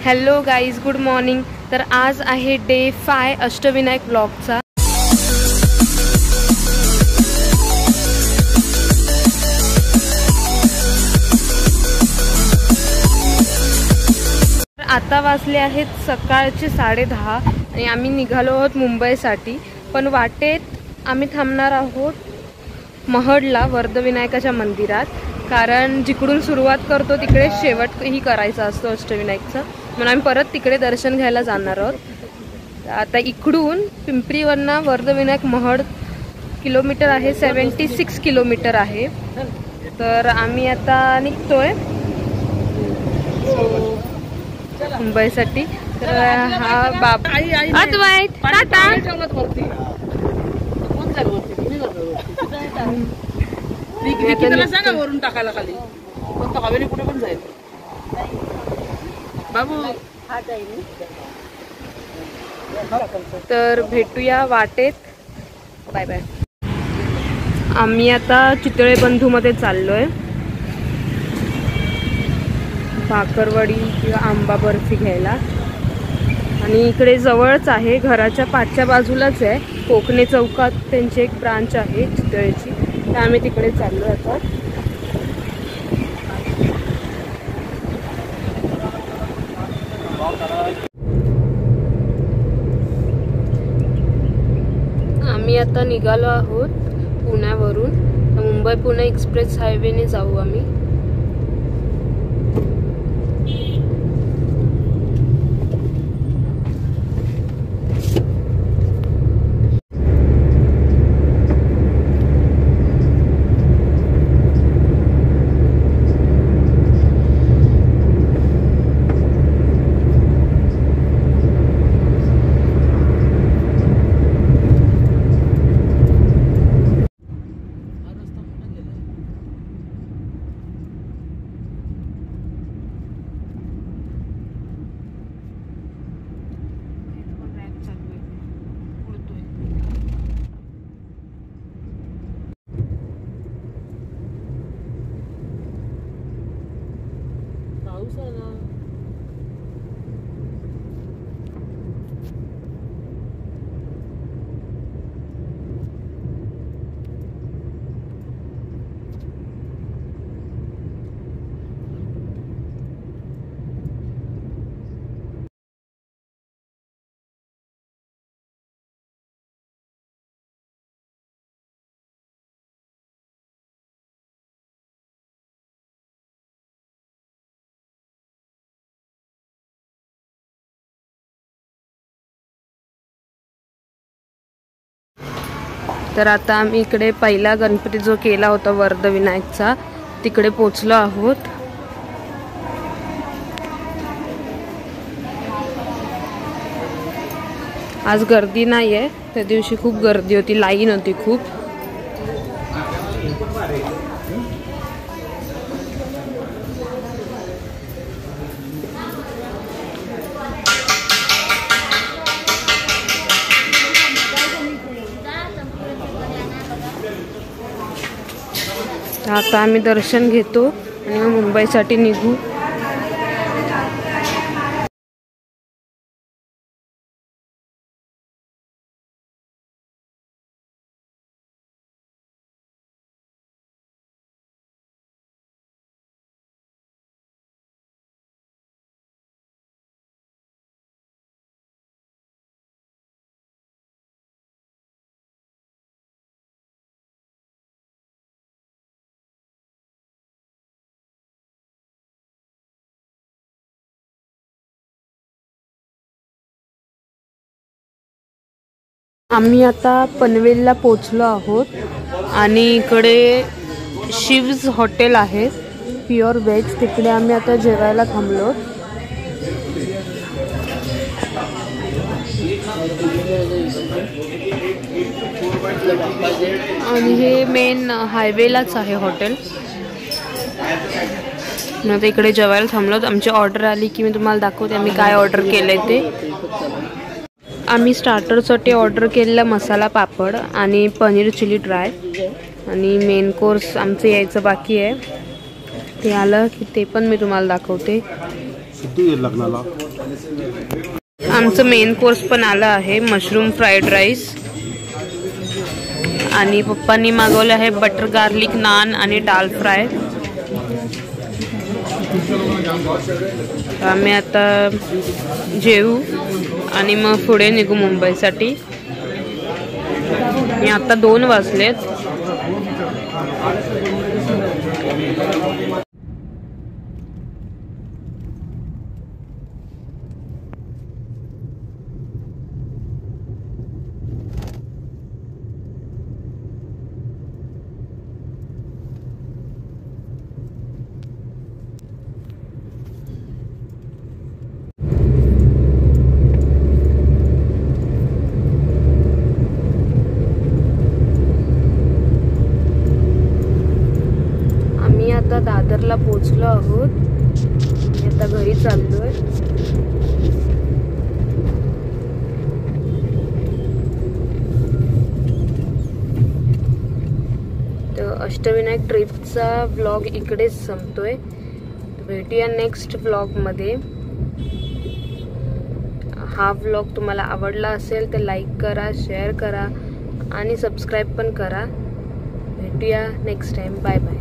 Hello guys, good morning. तर आज आहे डे 5 अष्टविनायक ब्लॉगचा। आता वाजले आहेत सकाळचे 10:30 आणि आम्ही निघालो आहोत मुंबईसाठी। पण वाटेत आम्ही थांबणार आहोत महडला वर्धविनायकाच्या मंदिरात, कारण जिकडून सुरुवात करतो तिकडे शेवटही करायचा असतो अष्टविनायकचा, म्हणून आम्ही परत तिकडे दर्शन घ्यायला जाणार आहोत। आता इकडून पिंपरीवरनं वर्धविनायक महड किलोमीटर आहे, 76 किलोमीटर आहे। तर आम्ही आता निघतोय मुंबईसाठी। तर हा बाबा अद्वैत टाटा वरून टाकायला खाली पण हवेली कुठे पण जाईल बाबू। तर भेटूया वाटेत, बाय बाय। आम्ही आता चितळे बंधूमध्ये चाललोय, भाकरवडी किंवा आंबा बर्फी घ्यायला। आणि इकडे जवळच आहे, घराच्या पाठच्या बाजूलाच आहे, कोकणे चौकात त्यांची एक ब्रांच आहे चितळेची, तर आम्ही तिकडे चाललो आता। आम्ही आता निघालो आहोत पुण्यावरून, मुंबई पुणे एक्सप्रेस हायवेने जाऊ आम्ही। तर आता आम्ही इकडे पहिला गणपती जो केला होता वर्धविनायकचा, तिकडे पोचलो आहोत। आज गर्दी नाहीये, त्या दिवशी खूप गर्दी होती, लाईन होती खूप। आता आम्ही दर्शन घेतो आणि मग मुंबईसाठी निघू। आम्ही आता पनवेलला पोचलो आहोत आणि इकडे शिव्ज हॉटेल आहे प्युअर व्हेज, तिकडे आम्ही आता जेवायला थांबलो। आणि हे मेन हायवेलाच आहे हॉटेल। आता इकडे जेवायला थांबलो। आमची ऑर्डर आली की मी तुम्हाला दाखवते आम्ही काय ऑर्डर केलंय ते। आम्ही स्टार्टरसाठी ऑर्डर केलेला मसाला पापड आणि पनीर चिली ड्राय, आणि मेन कोर्स आमचं यायचं बाकी आहे, ते आलं की ते पण मी तुम्हाला दाखवते। किती लग्नाला. आमचं मेन कोर्स पण आला आहे, मशरूम फ्राईड राईस. आणि पप्पांनी मागवलं आहे बटर गार्लिक नान आणि दाल फ्राय. आम्ही आता जेवू आणि मग पुढे निघू मुंबईसाठी. आता 2 वाजलेत. आता दादरला पोहोचलो आहोत. आता घरी चाललोय. तर अष्टविनायक ट्रिपचा व्लॉग इकडेच संपतोय. भेटूया नेक्स्ट व्लॉगमध्ये. हा व्लॉग तुम्हाला आवडला असेल तर लाईक करा, शेअर करा आणि सबस्क्राईब पण करा. भेटूया नेक्स्ट टाइम. Bye bye.